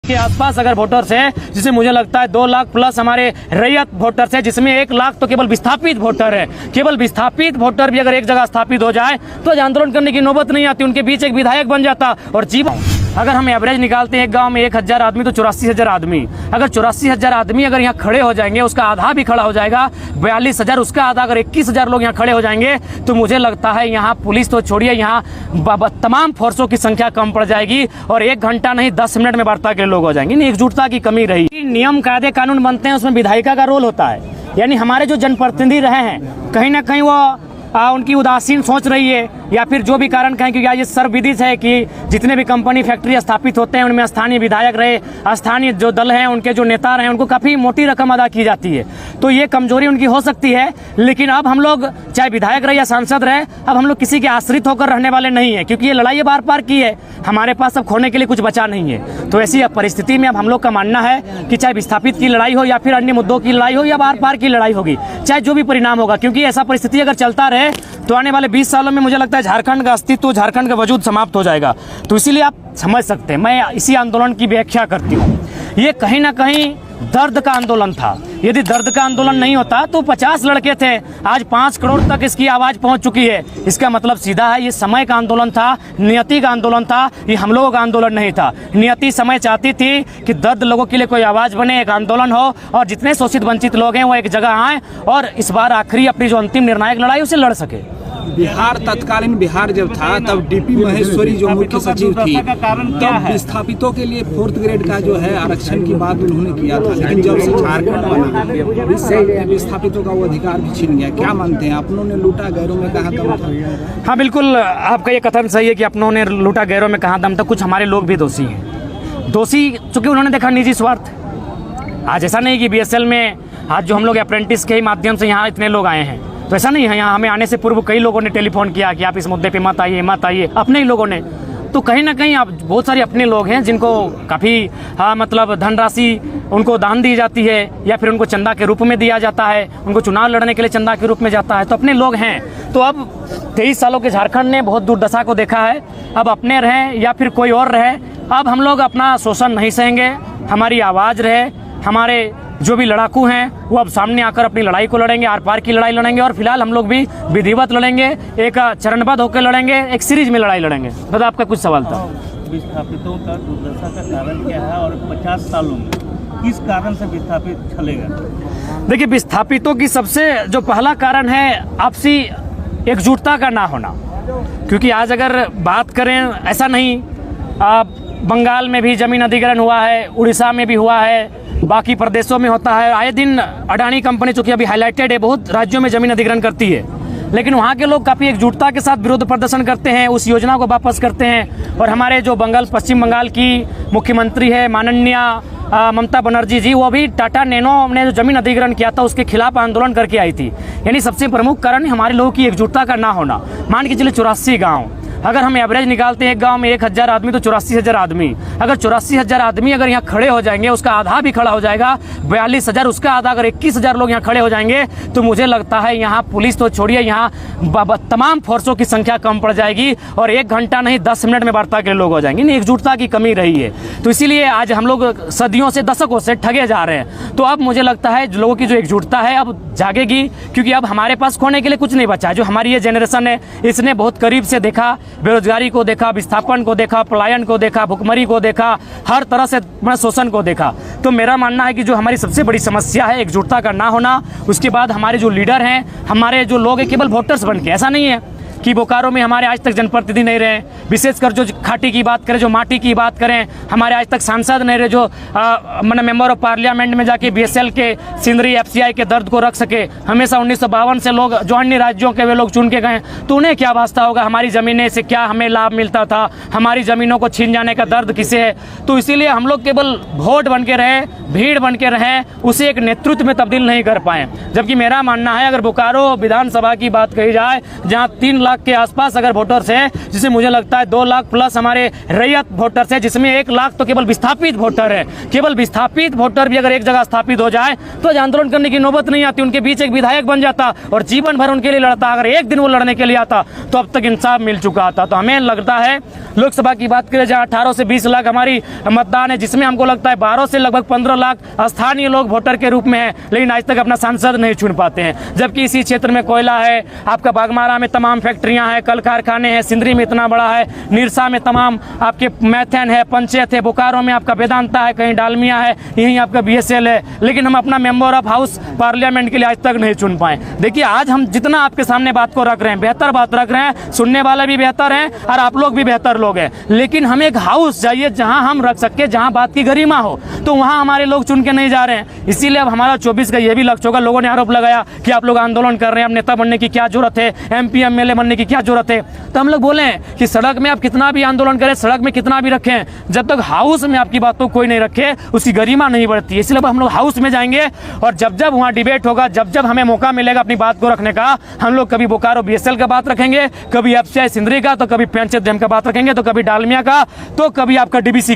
के आसपास अगर वोटर्स है, जिसमें मुझे लगता है 2 लाख प्लस हमारे रैयत वोटर्स है, जिसमें 1 लाख तो केवल विस्थापित वोटर है। केवल विस्थापित वोटर भी अगर एक जगह स्थापित हो जाए तो आंदोलन करने की नौबत नहीं आती, उनके बीच एक विधायक बन जाता। और जीवन अगर हम एवरेज निकालते हैं एक गांव में 1000 आदमी तो 84,000 आदमी, अगर 84,000 आदमी अगर यहाँ खड़े हो जाएंगे, उसका आधा भी खड़ा हो जाएगा 42,000, उसका आधा अगर 21,000 लोग यहाँ खड़े हो जाएंगे तो मुझे लगता है यहाँ पुलिस तो छोड़िए, यहाँ तमाम फोर्सों की संख्या कम पड़ जाएगी और 1 घंटा नहीं 10 मिनट में वार्ता के लोग हो जाएंगे। नहीं, एकजुटता की कमी रही। नियम कायदे कानून बनते हैं, उसमें विधायिका का रोल होता है, यानी हमारे जो जनप्रतिनिधि रहे हैं कहीं ना कहीं वो उनकी उदासीन सोच रही है या फिर जो भी कारण कहें, क्योंकि आज ये सर्वविदित है कि जितने भी कंपनी फैक्ट्री स्थापित होते हैं उनमें स्थानीय विधायक रहे, स्थानीय जो दल हैं उनके जो नेता रहे, उनको काफ़ी मोटी रकम अदा की जाती है। तो ये कमजोरी उनकी हो सकती है, लेकिन अब हम लोग चाहे विधायक रहे या सांसद रहे, अब हम लोग किसी के आश्रित होकर रहने वाले नहीं है, क्योंकि ये लड़ाई बार पार की है, हमारे पास अब खोने के लिए कुछ बचा नहीं है। तो ऐसी परिस्थिति में अब हम लोग का मानना है कि चाहे विस्थापित की लड़ाई हो या फिर अन्य मुद्दों की लड़ाई हो या बार पार की लड़ाई होगी, चाहे जो भी परिणाम होगा, क्योंकि ऐसा परिस्थिति अगर चलता रहे तो आने वाले 20 सालों में मुझे लगता है झारखंड का अस्तित्व, झारखंड का वजूद समाप्त हो जाएगा। तो इसीलिए आप समझ सकते हैं, मैं इसी आंदोलन की व्याख्या करती हूँ, ये कहीं ना कहीं दर्द का आंदोलन था। यदि दर्द का आंदोलन नहीं होता तो 50 लड़के थे, आज 5 करोड़ तक इसकी आवाज पहुंच चुकी है। इसका मतलब सीधा है, ये समय का आंदोलन था, नियति का आंदोलन था, ये हम लोगों का आंदोलन नहीं था। नियति समय चाहती थी कि दर्द लोगों के लिए कोई आवाज बने, एक आंदोलन हो और जितने शोषित वंचित लोग हैं वो एक जगह आए और इस बार आखिरी अपनी जो अंतिम निर्णायक लड़ाई उसे लड़ सके। बिहार तत्कालीन बिहार जब था तब डीपी महेश्वरी जो मुख्य सचिव थी, तब विस्थापितों के लिए 4th ग्रेड का जो है आरक्षण की बात उन्होंने किया था, लेकिन जब से झारखंड बना विस्थापितों का वो अधिकार भी छीन गया। क्या मानते हैं, अपनों ने लूटा गैरों में कहाँ दम था? हाँ बिल्कुल, आपका ये कथन सही है कि अपनों ने लूटा गैरों में कहाँ दम था। कुछ हमारे लोग भी दोषी हैं, दोषी चूंकि उन्होंने देखा निजी स्वार्थ। आज ऐसा नहीं कि BSL में आज जो हम लोग अप्रेंटिस के ही माध्यम से यहाँ इतने लोग आए हैं, तो ऐसा नहीं है। यहाँ हमें आने से पूर्व कई लोगों ने टेलीफोन किया कि आप इस मुद्दे पे मत आइए, अपने ही लोगों ने। तो कहीं ना कहीं आप बहुत सारे अपने लोग हैं जिनको काफ़ी मतलब धनराशि उनको दान दी जाती है या फिर उनको चंदा के रूप में दिया जाता है, उनको चुनाव लड़ने के लिए चंदा के रूप में जाता है, तो अपने लोग हैं। तो अब 23 सालों के झारखंड ने बहुत दुर्दशा को देखा है। अब अपने रहें या फिर कोई और रहे, अब हम लोग अपना शोषण नहीं सहेंगे, हमारी आवाज़ रहे, हमारे जो भी लड़ाकू हैं वो अब सामने आकर अपनी लड़ाई को लड़ेंगे, आर पार की लड़ाई लड़ेंगे और फिलहाल हम लोग भी विधिवत लड़ेंगे, एक चरणबद्ध होकर लड़ेंगे, एक सीरीज में लड़ाई लड़ेंगे। दादा आपका कुछ सवाल था? विस्थापितों का दुर्दशा का कारण क्या है और 50 सालों में किस कारण से विस्थापित चलेगा? देखिए, विस्थापितों की सबसे जो पहला कारण है आपसी एकजुटता का ना होना, क्योंकि आज अगर बात करें, ऐसा नहीं बंगाल में भी जमीन अधिग्रहण हुआ है, उड़ीसा में भी हुआ है, बाकी प्रदेशों में होता है। आए दिन अडानी कंपनी चूंकि अभी हाईलाइटेड है, बहुत राज्यों में जमीन अधिग्रहण करती है, लेकिन वहाँ के लोग काफ़ी एकजुटता के साथ विरोध प्रदर्शन करते हैं, उस योजना को वापस करते हैं। और हमारे जो पश्चिम बंगाल की मुख्यमंत्री है माननीय ममता बनर्जी जी, वो भी टाटा नैनो ने जो जमीन अधिग्रहण किया था उसके खिलाफ आंदोलन करके आई थी। यानी सबसे प्रमुख कारण हमारे लोगों की एकजुटता का ना होना। मान के चलिए 84 गाँव, अगर हम एवरेज निकालते हैं एक गांव में 1000 आदमी तो 84,000 आदमी, अगर 84,000 आदमी अगर यहाँ खड़े हो जाएंगे, उसका आधा भी खड़ा हो जाएगा 42,000, उसका आधा अगर 21,000 लोग यहाँ खड़े हो जाएंगे तो मुझे लगता है यहाँ पुलिस तो छोड़िए, यहाँ तमाम फोर्सों की संख्या कम पड़ जाएगी और 1 घंटा नहीं 10 मिनट में वार्ता के लोग हो जाएंगे। नहीं, एकजुटता की कमी रही है। तो इसीलिए आज हम लोग सदियों से, दशकों से ठगे जा रहे हैं। तो अब मुझे लगता है लोगों की जो एकजुटता है अब जागेगी, क्योंकि अब हमारे पास खोने के लिए कुछ नहीं बचा है। जो हमारी ये जनरेशन है इसने बहुत करीब से देखा, बेरोजगारी को देखा, विस्थापन को देखा, पलायन को देखा, भुखमरी को देखा, हर तरह से शोषण को देखा। तो मेरा मानना है कि जो हमारी सबसे बड़ी समस्या है एकजुटता का ना होना। उसके बाद हमारे जो लीडर हैं, हमारे जो लोग हैं केवल वोटर्स बन के, ऐसा नहीं है कि बोकारो में हमारे आज तक जनप्रतिनिधि नहीं रहे, विशेषकर जो खाटी की बात करें, जो माटी की बात करें, हमारे आज तक सांसद नहीं रहे जो मैंने मेंबर ऑफ पार्लियामेंट में जाके BSL के सिंदरी FCI के दर्द को रख सके। हमेशा 1952 से लोग जो अन्य राज्यों के वे लोग चुन के गए, तो उन्हें क्या वास्ता होगा हमारी ज़मीनें से, क्या हमें लाभ मिलता था, हमारी ज़मीनों को छीन जाने का दर्द किसे है। तो इसीलिए हम लोग केवल वोट बन के रहे, भीड़ बन के रहें, उसे एक नेतृत्व में तब्दील नहीं कर पाए। जबकि मेरा मानना है अगर बोकारो विधानसभा की बात कही जाए, जहाँ 3 लाख के आसपास अगर वोटर्स है, जिसे मुझे लगता है 2 लाख प्लस हमारे रैयत वोटर्स है, जिसमें 1 लाख तो केवल विस्थापित वोटर है। केवल विस्थापित वोटर भी अगर एक जगह स्थापित हो जाए तो आज आंदोलन करने की नौबत नहीं आती। उनके बीच एक विधायक बन जाता और जीवन भर उनके लिए लड़ता। अगर एक दिन वो लड़ने के लिए आता तो अब तक इंसाफ मिल चुका था। तो हमें लगता है लोकसभा की बात करें जहाँ 18 से 20 लाख हमारी मतदान है, जिसमें हमको लगता है 12 से लगभग 15 लाख स्थानीय लोग वोटर के रूप में है, लेकिन आज तक अपना सांसद नहीं चुन पाते हैं। जबकि इसी क्षेत्र में कोयला है, आपका बागमारा में तमाम फैक्ट्रियां हैं, कल कारखाने हैं, सिंदरी में इतना बड़ा है, निरसा में तमाम आपके मैथेन है, पंचायत है, बोकारो में आपका वेदांता है, कहीं डालमिया है, यहीं आपका BSL है, लेकिन हम अपना मेंबर ऑफ हाउस पार्लियामेंट के लिए आज तक नहीं चुन पाए। देखिए आज हम जितना आपके सामने बात को रख रहे हैं, बेहतर बात रख रहे हैं, सुनने वाले भी बेहतर हैं और आप लोग भी बेहतर लोग हैं, लेकिन हमें एक हाउस चाहिए जहां हम रख सके, जहां बात की गरिमा हो। तो वहां हमारे लोग चुन के नहीं जा रहे हैं। इसीलिए अब हमारा 24 का ये भी लक्ष्य होगा। लोगों ने आरोप लगाया कि आप लोग आंदोलन कर रहे हैं, अब नेता बनने की क्या जरूरत है, MP MLA बनने की क्या जरूरत है। तो हम लोग बोले कि सड़क में आप कितना भी आंदोलन करें, सड़क में कितना भी रखें, जब तक हाउस में आपकी बातों को कोई नहीं रखे उसकी गरिमा नहीं बढ़ती। इसलिए अब हम लोग हाउस में जाएंगे और जब जब वहां डिबेट होगा, जब जब हमें मौका मिलेगा अपनी बात को रखने का, हम लोग कभी बोकारो BSL का बात रखेंगे, कभी FCI सिंदरी का, तो कभी पंचायत डैम का बात रखेंगे, तो कभी डालमिया का, तो कभी आपका DBC का।